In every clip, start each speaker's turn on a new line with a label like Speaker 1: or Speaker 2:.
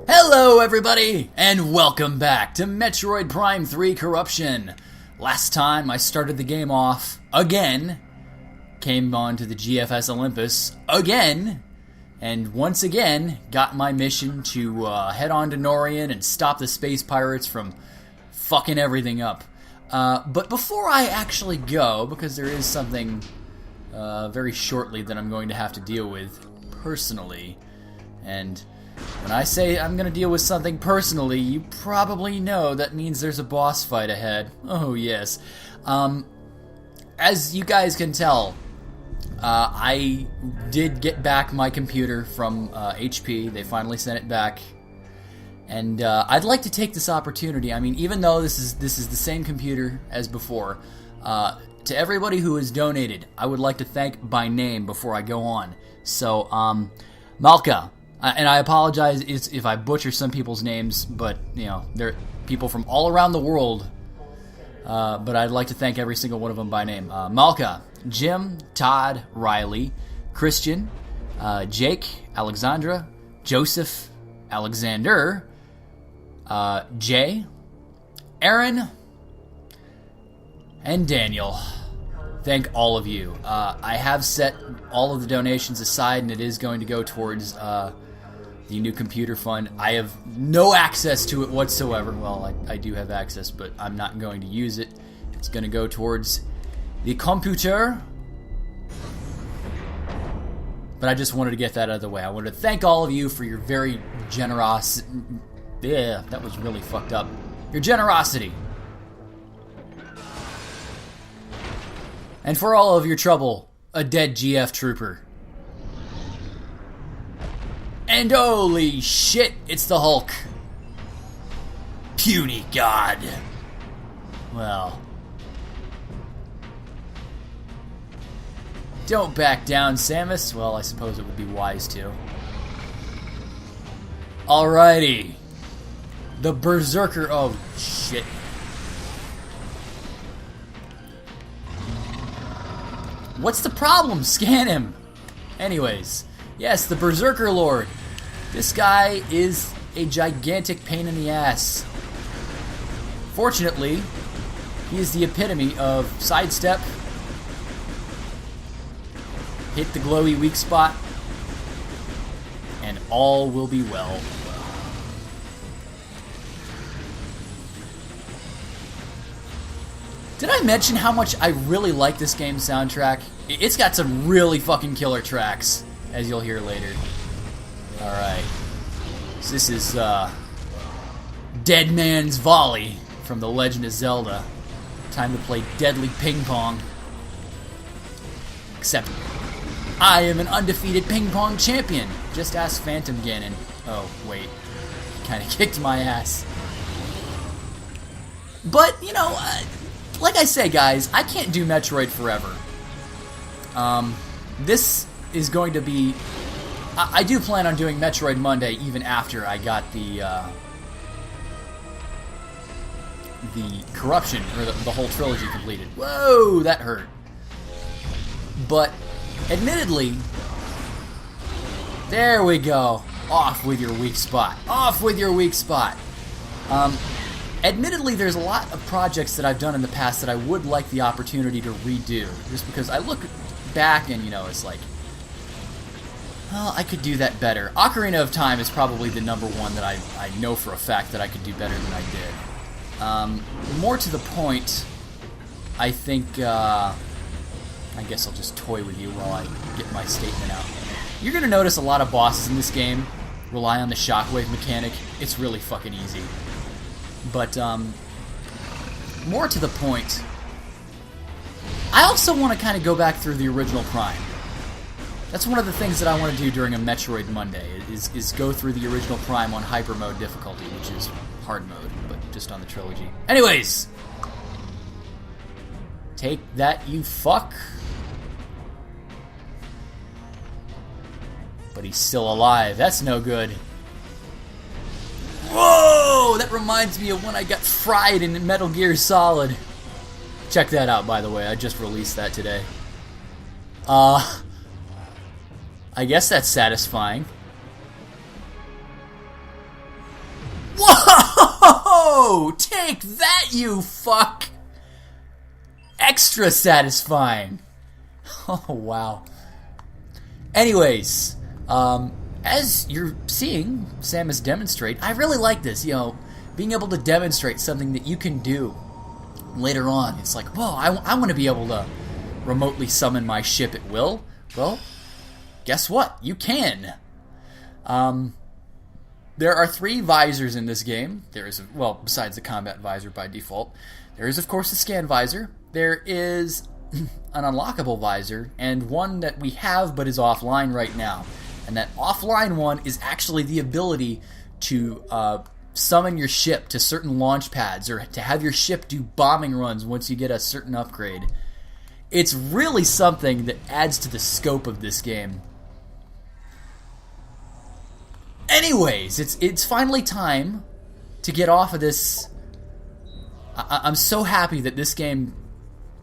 Speaker 1: Hello everybody, and welcome back to Metroid Prime 3 Corruption. Last time I started the game off again, came onto the GFS Olympus again, and once again got my mission to head on to Norion and stop the space pirates from fucking everything up. But before I actually go, because there is something very shortly that I'm going to have to deal with personally, and when I say I'm going to deal with something personally, you probably know that means there's a boss fight ahead. Oh, yes. As you guys can tell, I did get back my computer from HP. They finally sent it back. And I'd like to take this opportunity. I mean, even though this is the same computer as before, to everybody who has donated, I would like to thank by name before I go on. So, Malka. And I apologize if I butcher some people's names, but, you know, they're people from all around the world. But I'd like to thank every single one of them by name. Malka, Jim, Todd, Riley, Christian, Jake, Alexandra, Joseph, Alexander, Jay, Aaron, and Daniel. Thank all of you. I have set all of the donations aside, and it is going to go towards the new computer fund. I have no access to it whatsoever. Well, I do have access, but I'm not going to use it. It's going to go towards the computer. But I just wanted to get that out of the way. I wanted to thank all of you for your very generous... Yeah, that was really fucked up. Your generosity. And for all of your trouble, a dead GF trooper. And holy shit, it's the Hulk. Puny God. Well. Don't back down, Samus. Well, I suppose it would be wise to. Alrighty. The Berserker. Oh, shit. What's the problem? Scan him. Anyways. Yes, the Berserker Lord. This guy is a gigantic pain in the ass. Fortunately, he is the epitome of sidestep, hit the glowy weak spot, and all will be well. Did I mention how much I really like this game's soundtrack? It's got some really fucking killer tracks, as you'll hear later. Alright. So this is, Dead Man's Volley from The Legend of Zelda. Time to play Deadly Ping Pong. Except, I am an undefeated ping pong champion. Just ask Phantom Ganon. Oh, wait. He kinda kicked my ass. But, you know, like I say, guys, I can't do Metroid forever. This is going to be... I do plan on doing Metroid Monday even after I got the Corruption, or the whole trilogy completed. Whoa, that hurt. But, admittedly... There we go. Off with your weak spot. Off with your weak spot. Admittedly, there's a lot of projects that I've done in the past that I would like the opportunity to redo. Just because I look back and, you know, it's like, well, I could do that better. Ocarina of Time is probably the number one that I know for a fact that I could do better than I did. More to the point, I think, I guess I'll just toy with you while I get my statement out. You're going to notice a lot of bosses in this game rely on the shockwave mechanic. It's really fucking easy. But, more to the point, I also want to kind of go back through the original Prime. That's one of the things that I want to do during a Metroid Monday, is go through the original Prime on Hyper Mode difficulty, which is hard mode, but just on the trilogy. Anyways! Take that, you fuck. But he's still alive. That's no good. Whoa! That reminds me of when I got fried in Metal Gear Solid. Check that out, by the way. I just released that today. I guess that's satisfying. Whoa! Take that, you fuck! Extra satisfying. Oh, wow. Anyways, as you're seeing Samus demonstrate, I really like this, you know, being able to demonstrate something that you can do later on. It's like, whoa, I want to be able to remotely summon my ship at will. Well, guess what? You can. There are 3 visors in this game. There is, well, besides the combat visor by default, there is, of course, the scan visor. There is an unlockable visor, and one that we have but is offline right now. And that offline one is actually the ability to summon your ship to certain launch pads, or to have your ship do bombing runs once you get a certain upgrade. It's really something that adds to the scope of this game. Anyways, it's finally time to get off of this. I'm so happy that this game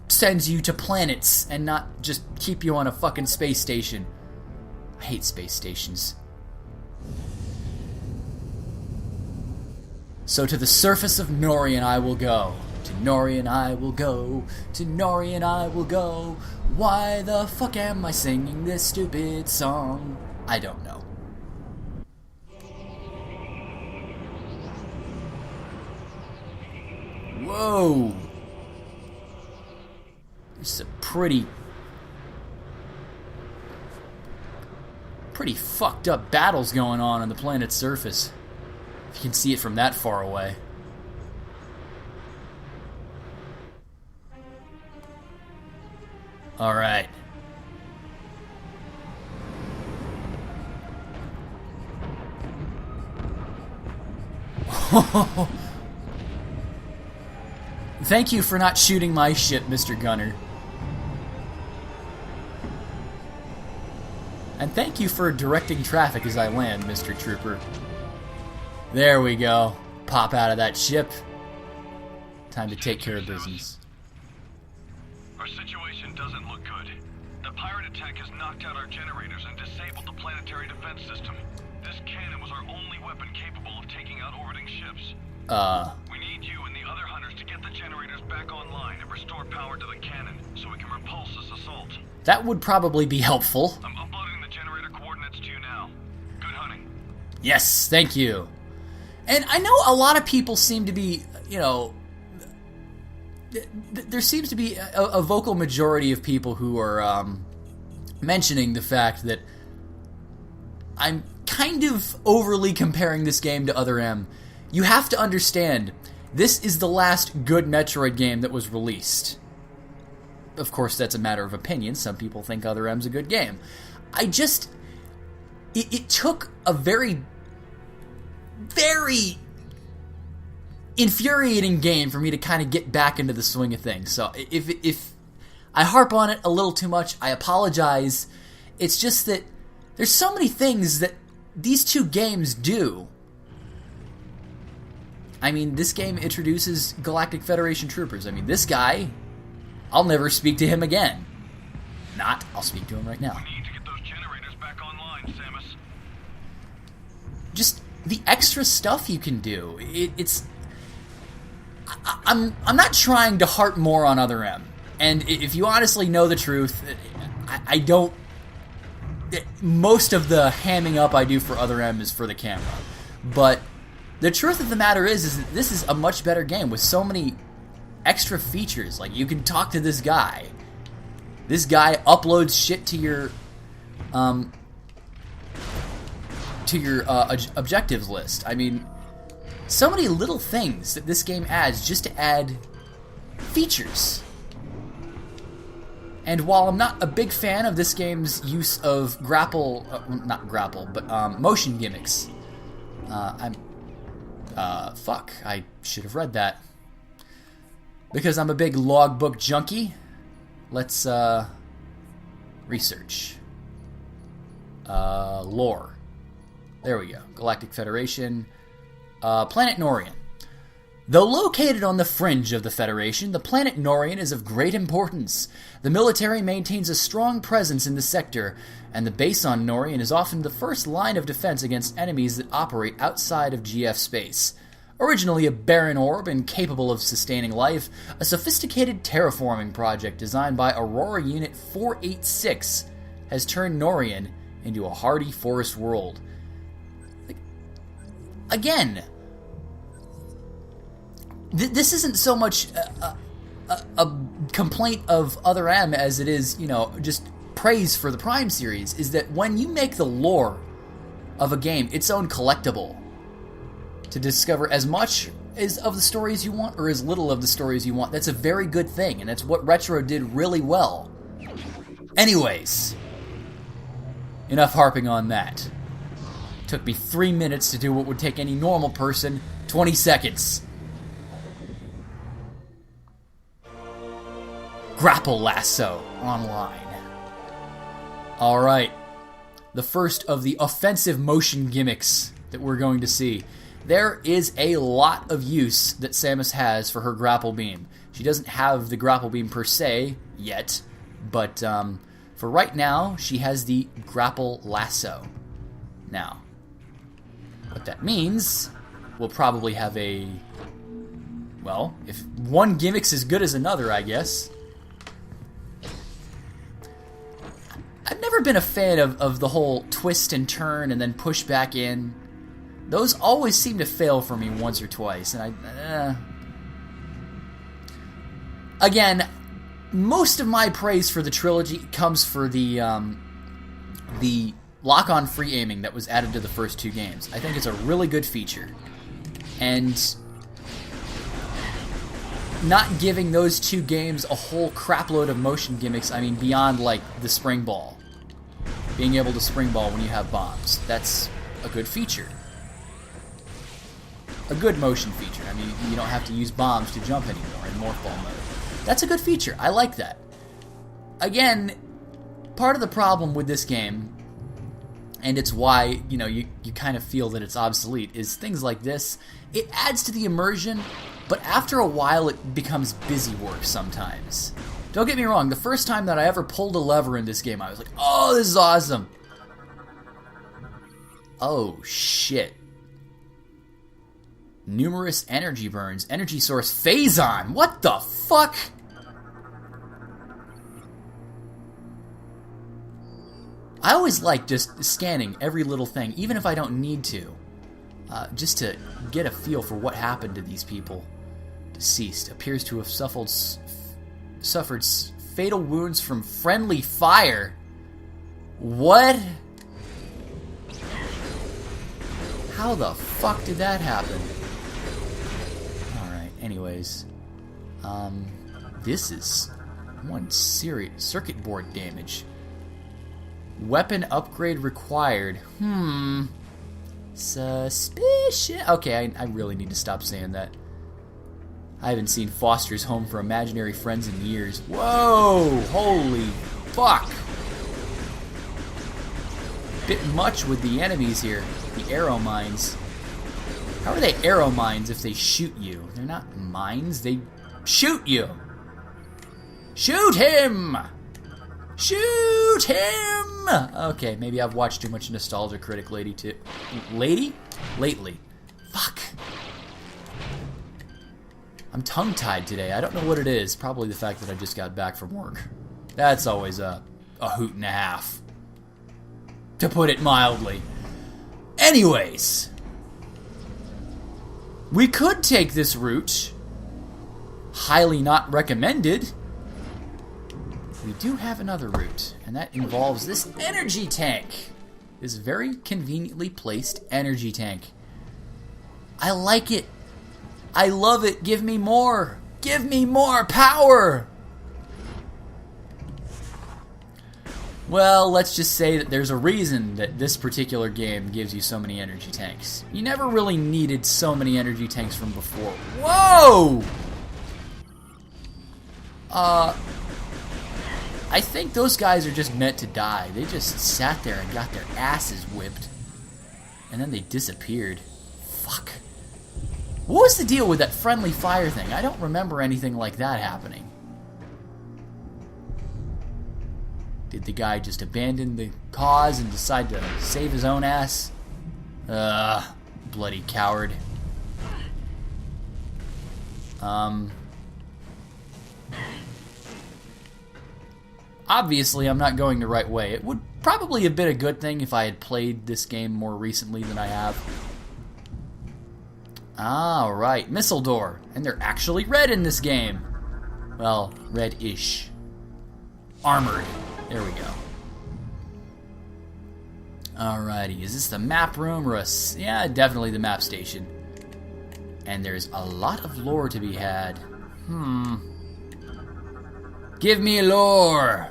Speaker 1: sends you to planets and not just keep you on a fucking space station. I hate space stations. So to the surface of Norion I will go. To Norion I will go. To Norion I will go. Why the fuck am I singing this stupid song? I don't know. Whoa! There's some pretty fucked up battles going on the planet's surface. If you can see it from that far away. Alright. Thank you for not shooting my ship, Mr. Gunner. And thank you for directing traffic as I land, Mr. Trooper. There we go. Pop out of that ship. Time to take care of business.
Speaker 2: Our situation doesn't look good. The pirate attack has knocked out our generators and disabled the planetary defense system. This cannon was our only weapon capable of taking out orbiting ships. We need you and the other hunters to get the generators back online and restore power to the cannon so we can repulse this assault.
Speaker 1: That would probably be helpful.
Speaker 2: I'm uploading the generator coordinates to you now. Good hunting.
Speaker 1: Yes, thank you. And I know a lot of people seem to be, you know, there seems to be a vocal majority of people who are mentioning the fact that I'm kind of overly comparing this game to Other M. You have to understand, this is the last good Metroid game that was released. Of course, that's a matter of opinion. Some people think Other M's a good game. It took a very infuriating game for me to kind of get back into the swing of things. So if I harp on it a little too much, I apologize. It's just that there's so many things that these two games do. I mean, this game introduces Galactic Federation troopers. I mean, this guy, I'll never speak to him again. I'll speak to him right now.
Speaker 2: We need to get those generators back online, Samus.
Speaker 1: Just the extra stuff you can do. I'm not trying to harp more on Other M. And if you honestly know the truth, I don't... Most of the hamming up I do for Other M is for the camera. But the truth of the matter is that this is a much better game with so many extra features. Like, you can talk to this guy. This guy uploads shit to your objectives list. I mean, so many little things that this game adds just to add features. And while I'm not a big fan of this game's use of motion gimmicks, I should have read that. Because I'm a big logbook junkie, let's, research. Lore. There we go. Galactic Federation. Planet Norion. Though located on the fringe of the Federation, the planet Norion is of great importance. The military maintains a strong presence in the sector, and the base on Norion is often the first line of defense against enemies that operate outside of GF space. Originally a barren orb incapable of sustaining life, a sophisticated terraforming project designed by Aurora Unit 486 has turned Norion into a hardy forest world. Again, this isn't so much a complaint of Other M as it is, just praise for the Prime series, is that when you make the lore of a game its own collectible, to discover as much as of the stories you want or as little of the stories you want, that's a very good thing, and that's what Retro did really well. Anyways, enough harping on that. It took me 3 minutes to do what would take any normal person 20 seconds. Grapple Lasso Online. Alright, the first of the offensive motion gimmicks that we're going to see. There is a lot of use that Samus has for her grapple beam. She doesn't have the grapple beam per se yet, but for right now, she has the grapple lasso. Now, what that means, we'll probably have a... well, if one gimmick's as good as another, I guess. I've never been a fan of the whole twist and turn and then push back in. Those always seem to fail for me once or twice, and again, most of my praise for the trilogy comes for the lock-on free aiming that was added to the first two games. I think it's a really good feature, and not giving those two games a whole crapload of motion gimmicks. I mean, beyond like the spring ball, being able to spring ball when you have bombs. That's a good feature. A good motion feature. I mean, you don't have to use bombs to jump anymore in Morph Ball mode. That's a good feature. I like that. Again, part of the problem with this game, and it's why, you kind of feel that it's obsolete, is things like this. It adds to the immersion, but after a while it becomes busy work sometimes. Don't get me wrong, the first time that I ever pulled a lever in this game, I was like, oh, this is awesome. Oh, shit. Numerous energy burns. Energy source Phazon. What the fuck? I always like just scanning every little thing, even if I don't need to, just to get a feel for what happened to these people. Deceased. Appears to have suffered fatal wounds from friendly fire. What? How the fuck did that happen? Anyways, this is one serious circuit board damage. Weapon upgrade required. Suspicious. Okay, I really need to stop saying that. I haven't seen Foster's Home for Imaginary Friends in years. Whoa! Holy fuck! Bit much with the enemies here. The arrow mines. How are they arrow mines if they shoot you? They're not mines, they shoot you! Shoot him! Shoot him! Okay, maybe I've watched too much Nostalgia Critic Lately? Fuck. I'm tongue-tied today. I don't know what it is. Probably the fact that I just got back from work. That's always a hoot and a half, to put it mildly. Anyways, we could take this route. Highly not recommended. We do have another route, and that involves this energy tank. This very conveniently placed energy tank. I like it. I love it. Give me more. Give me more power. Well, let's just say that there's a reason that this particular game gives you so many energy tanks. You never really needed so many energy tanks from before. Whoa! I think those guys are just meant to die. They just sat there and got their asses whipped. And then they disappeared. Fuck. What was the deal with that friendly fire thing? I don't remember anything like that happening. Did the guy just abandon the cause and decide to save his own ass? Bloody coward. Obviously, I'm not going the right way. It would probably have been a good thing if I had played this game more recently than I have. Alright, missile door. And they're actually red in this game. Well, red-ish. Armored. There we go. Alrighty, is this the map room or a... Yeah, definitely the map station. And there's a lot of lore to be had. Give me lore!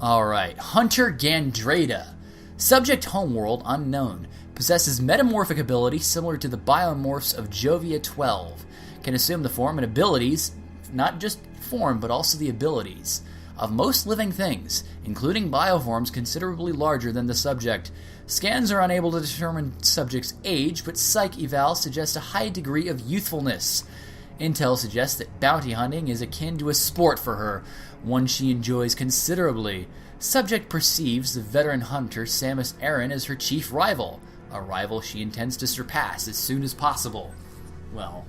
Speaker 1: Alright, Hunter Gandrada. Subject homeworld unknown. Possesses metamorphic ability similar to the biomorphs of Jovia 12. Can assume the form and abilities, not just form, but also the abilities, of most living things, including bioforms considerably larger than the subject. Scans are unable to determine subject's age, but psych eval suggests a high degree of youthfulness. Intel suggests that bounty hunting is akin to a sport for her, one she enjoys considerably. Subject perceives the veteran hunter Samus Aran as her chief rival, a rival she intends to surpass as soon as possible. Well,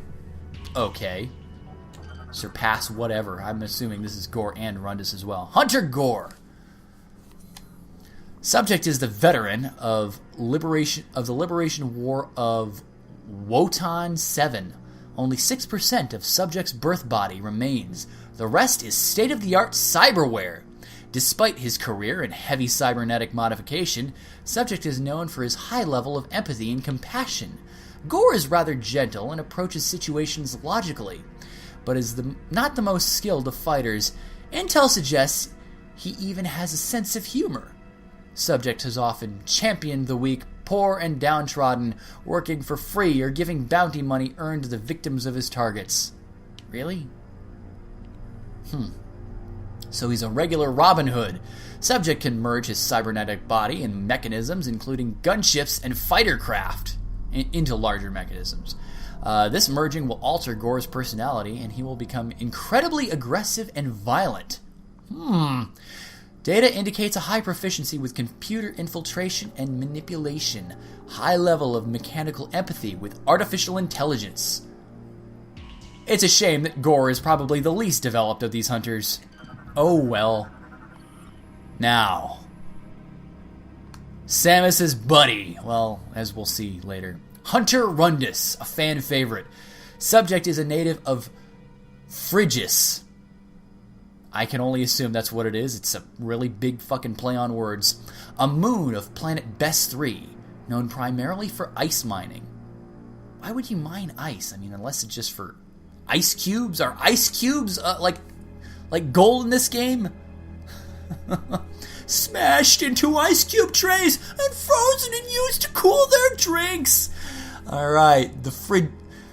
Speaker 1: okay. Surpass whatever. I'm assuming this is Gore and Rundus as well. Hunter Gore. Subject is the veteran of the Liberation War of Wotan 7. Only 6% of subject's birth body remains. The rest is state-of-the-art cyberware. Despite his career in heavy cybernetic modification, subject is known for his high level of empathy and compassion. Gore is rather gentle and approaches situations logically, but is not the most skilled of fighters. Intel suggests he even has a sense of humor. Subject has often championed the weak, poor, and downtrodden, working for free or giving bounty money earned to the victims of his targets. Really? So he's a regular Robin Hood. Subject can merge his cybernetic body and mechanisms, including gunships and fighter craft, into larger mechanisms. This merging will alter Gore's personality, and he will become incredibly aggressive and violent. Data indicates a high proficiency with computer infiltration and manipulation. High level of mechanical empathy with artificial intelligence. It's a shame that Gore is probably the least developed of these hunters. Oh well. Now, Samus's buddy. Well, as we'll see later. Hunter Rundus, a fan favorite. Subject is a native of Phrygia. I can only assume that's what it is. It's a really big fucking play on words. A moon of planet Best 3, known primarily for ice mining. Why would you mine ice? I mean, unless it's just for ice cubes? Are ice cubes like gold in this game? Smashed into ice cube trays and frozen and used to cool their drinks. Alright, the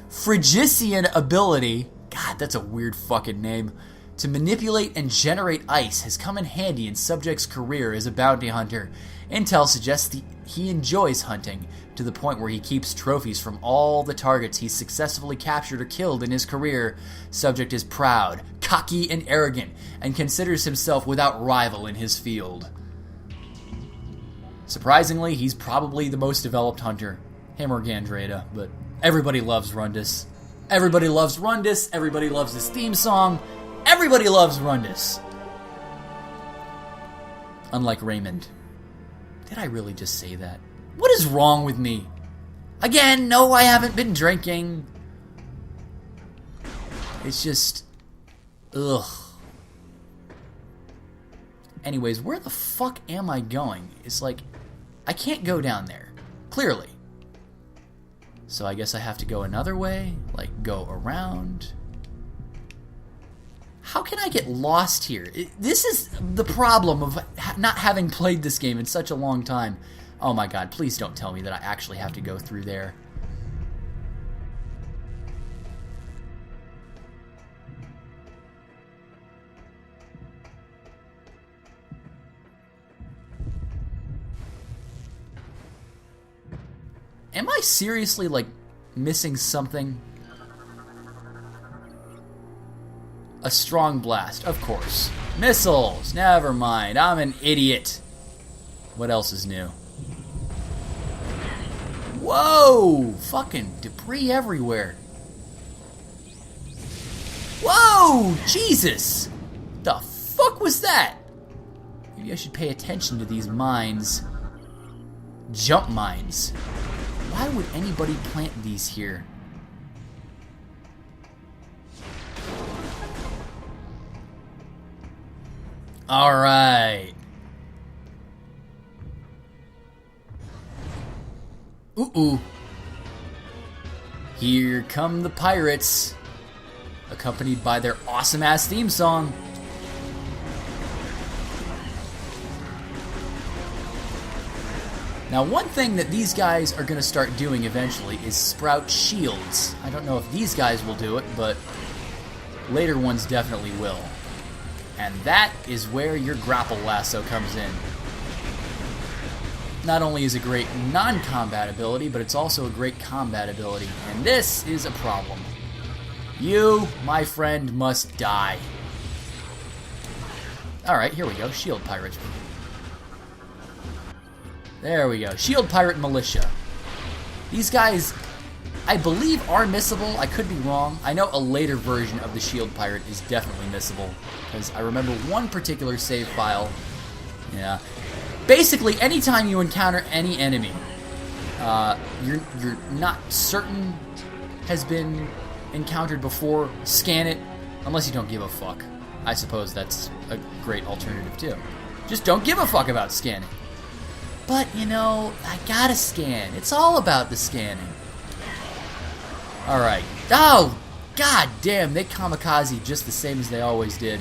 Speaker 1: Phrygian ability, God, that's a weird fucking name, to manipulate and generate ice has come in handy in Subject's career as a bounty hunter. Intel suggests he enjoys hunting, to the point where he keeps trophies from all the targets he's successfully captured or killed in his career. Subject is proud, cocky, and arrogant, and considers himself without rival in his field. Surprisingly, he's probably the most developed hunter. Him or Gandrada, but everybody loves Rundus. Everybody loves Rundus, everybody loves his theme song. Everybody loves Rundus. Unlike Raymond. Did I really just say that? What is wrong with me? Again, no, I haven't been drinking. It's just... ugh. Anyways, where the fuck am I going? It's like, I can't go down there. Clearly. So I guess I have to go another way? Like, go around? How can I get lost here? This is the problem of not having played this game in such a long time. Oh my god, please don't tell me that I actually have to go through there. Am I seriously, like, missing something? A strong blast, of course. Missiles! Never mind, I'm an idiot. What else is new? Whoa! Fucking debris everywhere. Whoa! Jesus! The fuck was that? Maybe I should pay attention to these mines. Jump mines. Why would anybody plant these here? Alright. Ooh. Here come the pirates, accompanied by their awesome-ass theme song. Now, one thing that these guys are going to start doing eventually is sprout shields. I don't know if these guys will do it, but later ones definitely will. And that is where your grapple lasso comes in. Not only is it a great non-combat ability, but it's also a great combat ability. And this is a problem. You, my friend, must die. Alright, here we go. Shield Pirate. There we go. Shield Pirate Militia. These guys, I believe, are missable. I could be wrong. I know a later version of the Shield Pirate is definitely missable, because I remember one particular save file. Yeah. Basically, anytime you encounter any enemy, you're not certain has been encountered before, scan it, unless you don't give a fuck. I suppose that's a great alternative too. Just don't give a fuck about scanning. But, you know, I gotta scan. It's all about the scanning. Alright. Oh, god damn, they kamikaze just the same as they always did.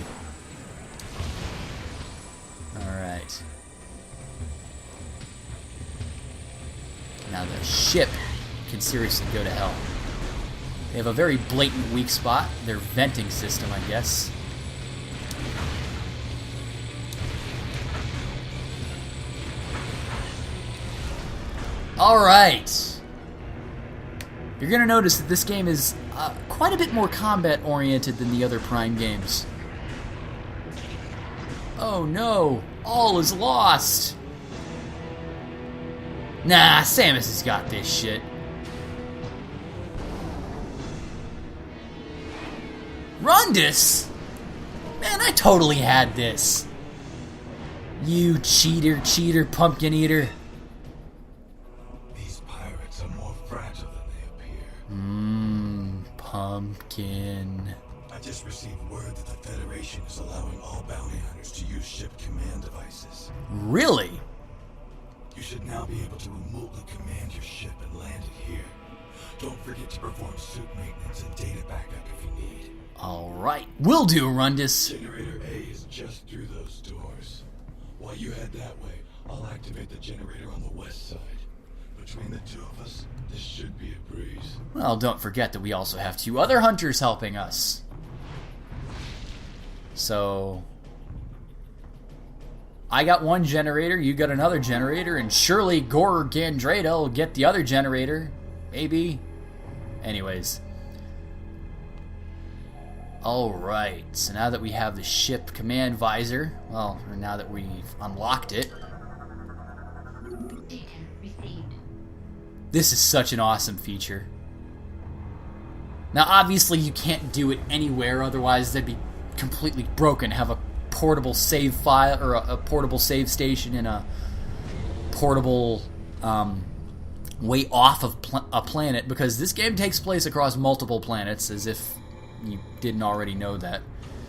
Speaker 1: Alright. Now the ship can seriously go to hell. They have a very blatant weak spot. Their venting system, I guess. Alright. You're going to notice that this game is quite a bit more combat-oriented than the other Prime games. Oh no, all is lost. Nah, Samus has got this shit. Rundus? Man, I totally had this. You cheater, pumpkin eater.
Speaker 3: These pirates are more fragile than they appear.
Speaker 1: Pumpkin.
Speaker 3: I just received word that the Federation is allowing all bounty hunters to use ship command devices.
Speaker 1: Really?
Speaker 3: You should now be able to remotely command your ship and land it here. Don't forget to perform suit maintenance and data backup if you need.
Speaker 1: Alright, will do, Rundus.
Speaker 3: Generator A is just through those doors. While you head that way, I'll activate the generator on the west side. Between the two of us, this should be a breeze.
Speaker 1: Well, don't forget that we also have 2 other hunters helping us. So I got 1 generator, you got another generator, and surely Gore Gandrada will get the other generator. Maybe. Anyways. Alright, so now that we have the ship command visor, well, or now that we've unlocked it,
Speaker 4: Data received.
Speaker 1: this is such an awesome feature. Now, obviously, you can't do it anywhere, otherwise they'd be completely broken. Have a portable save file, or a portable save station in a portable way off of a planet, because this game takes place across multiple planets, as if you didn't already know that.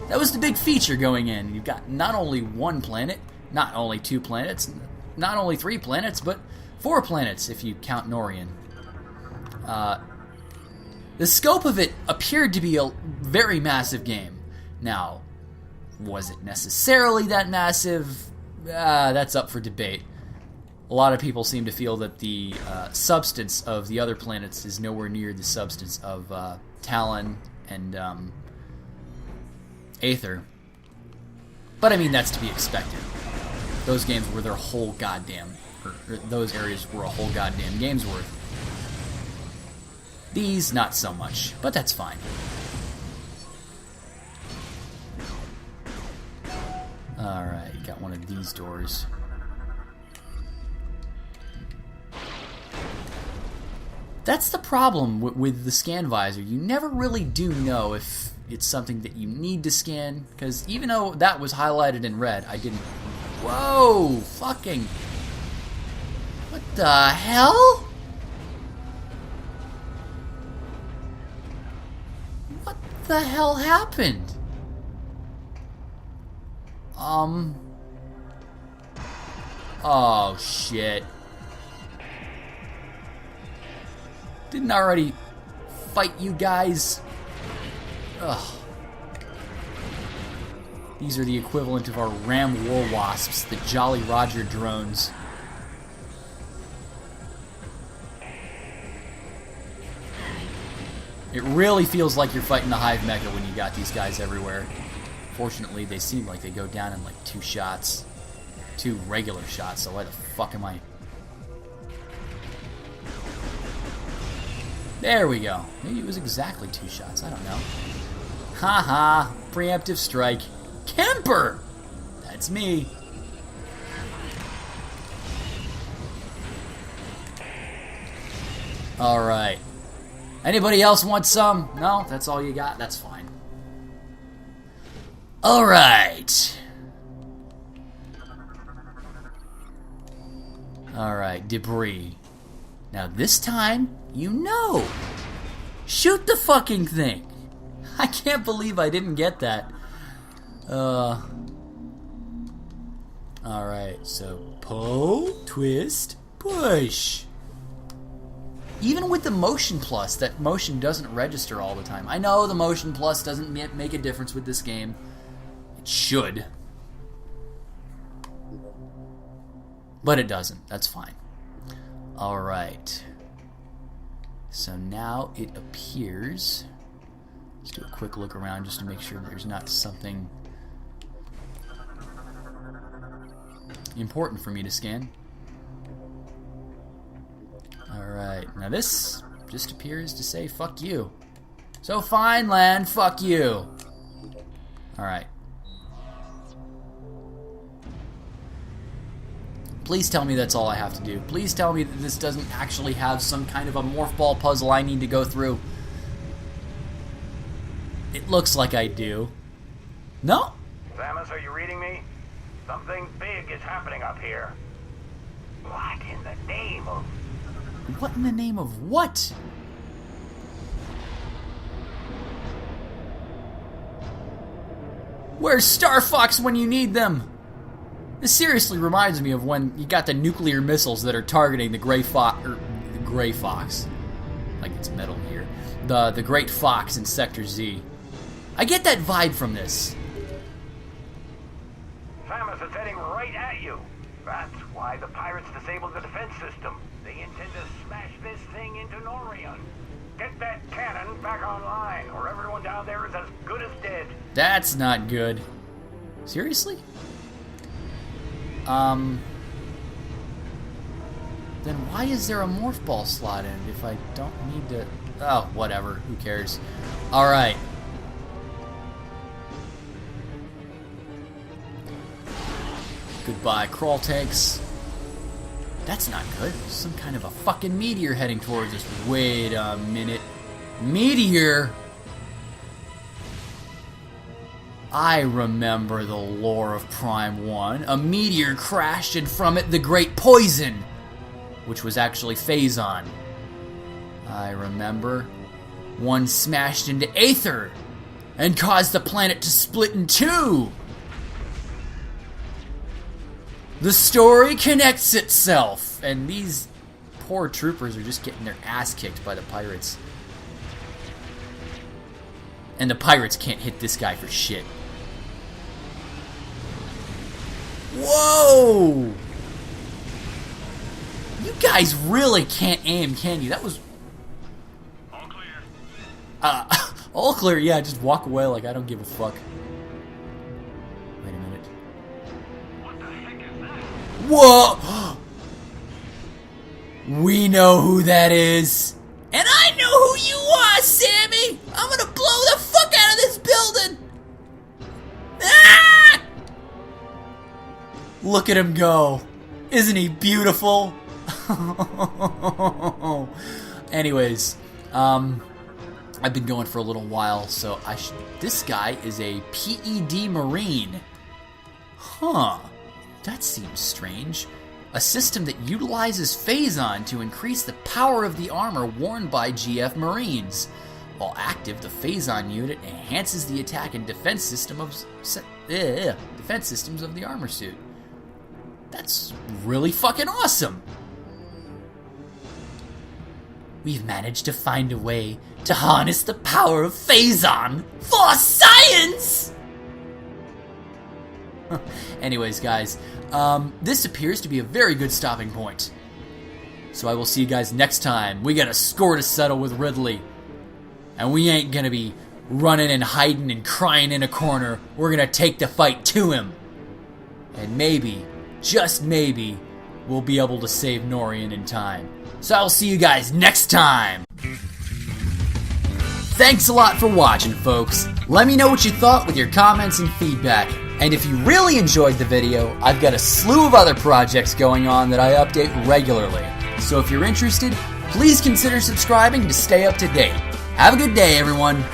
Speaker 1: That was the big feature going in. You've got not only 1 planet, not only 2 planets, not only 3 planets, but 4 planets if you count Norion. The scope of it appeared to be a very massive game. Now, was it necessarily that massive? That's up for debate. A lot of people seem to feel that the substance of the other planets is nowhere near the substance of Talon and Aether. But I mean, that's to be expected. Those games were their whole goddamn... or those areas were a whole goddamn game's worth. These, not so much. But that's fine. Alright, got one of these doors. That's the problem with the scan visor. You never really do know if it's something that you need to scan, because even though that was highlighted in red, I didn't... Whoa! Fucking... What the hell? What the hell happened? Oh, shit. Didn't I already fight you guys? Ugh. These are the equivalent of our Ram War Wasps, the Jolly Roger drones. It really feels like you're fighting the Hive Mecha when you got these guys everywhere. Fortunately, they seem like they go down in like 2 shots. 2 regular shots, so why the fuck am I... There we go. Maybe it was exactly 2 shots, I don't know. Haha, preemptive strike. Kemper! That's me. Alright. Anybody else want some? No? That's all you got? That's fine. Alright. Alright, debris. Now this time, you know. Shoot the fucking thing. I can't believe I didn't get that. Alright, so pull, twist, push. Even with the motion plus, that motion doesn't register all the time. I know the motion plus doesn't make a difference with this game. It should. But it doesn't. That's fine. Alright. So now it appears... Let's do a quick look around just to make sure there's not something important for me to scan. Alright, now this just appears to say fuck you. So fine, land, fuck you. Alright. Please tell me that's all I have to do. Please tell me that this doesn't actually have some kind of a morph ball puzzle I need to go through. It looks like I do. No?
Speaker 4: Samus, are you reading me? Something big is happening up here. What in the name of...
Speaker 1: What in the name of what? Where's Star Fox when you need them? This seriously reminds me of when you got the nuclear missiles that are targeting the Gray Fox, or the Gray Fox, like it's Metal Gear, the Great Fox in Sector Z. I get that vibe from this.
Speaker 4: Samus is heading right at you. That's why the pirates disabled the defense system. They intend to smash this thing into Norion. Get that cannon back online, or everyone down there is as good as dead.
Speaker 1: That's not good. Seriously? Then why is there a morph ball slot in it if I don't need to... Oh, whatever. Who cares? Alright. Goodbye, crawl tanks. That's not good. There's some kind of a fucking meteor heading towards us. Wait a minute. Meteor? I remember the lore of Prime 1. A meteor crashed and from it the Great Poison, which was actually Phazon. I remember one smashed into Aether and caused the planet to split in 2. The story connects itself, and these poor troopers are just getting their ass kicked by the pirates. And the pirates can't hit this guy for shit. Whoa! You guys really can't aim, can you? That was...
Speaker 2: All clear.
Speaker 1: All clear, yeah, just walk away like I don't give a fuck. Wait a minute.
Speaker 2: What the heck is that?
Speaker 1: Whoa! We know who that is. And I know who you are, Sammy! I'm gonna blow the fuck out of this building! Ah! Look at him go. Isn't he beautiful? Anyways, I've been going for a little while, so this guy is a PED Marine. Huh. That seems strange. A system that utilizes phazon to increase the power of the armor worn by GF Marines. While active, the phazon unit enhances the attack and defense systems of the armor suit. That's really fucking awesome. We've managed to find a way to harness the power of phazon for science! Anyways, guys, this appears to be a very good stopping point. So I will see you guys next time. We got a score to settle with Ridley. And we ain't gonna be running and hiding and crying in a corner. We're gonna take the fight to him. And maybe, just maybe, we'll be able to save Norion in time. So I'll see you guys next time. Thanks a lot for watching, folks. Let me know what you thought with your comments and feedback. And if you really enjoyed the video, I've got a slew of other projects going on that I update regularly. So if you're interested, please consider subscribing to stay up to date. Have a good day, everyone.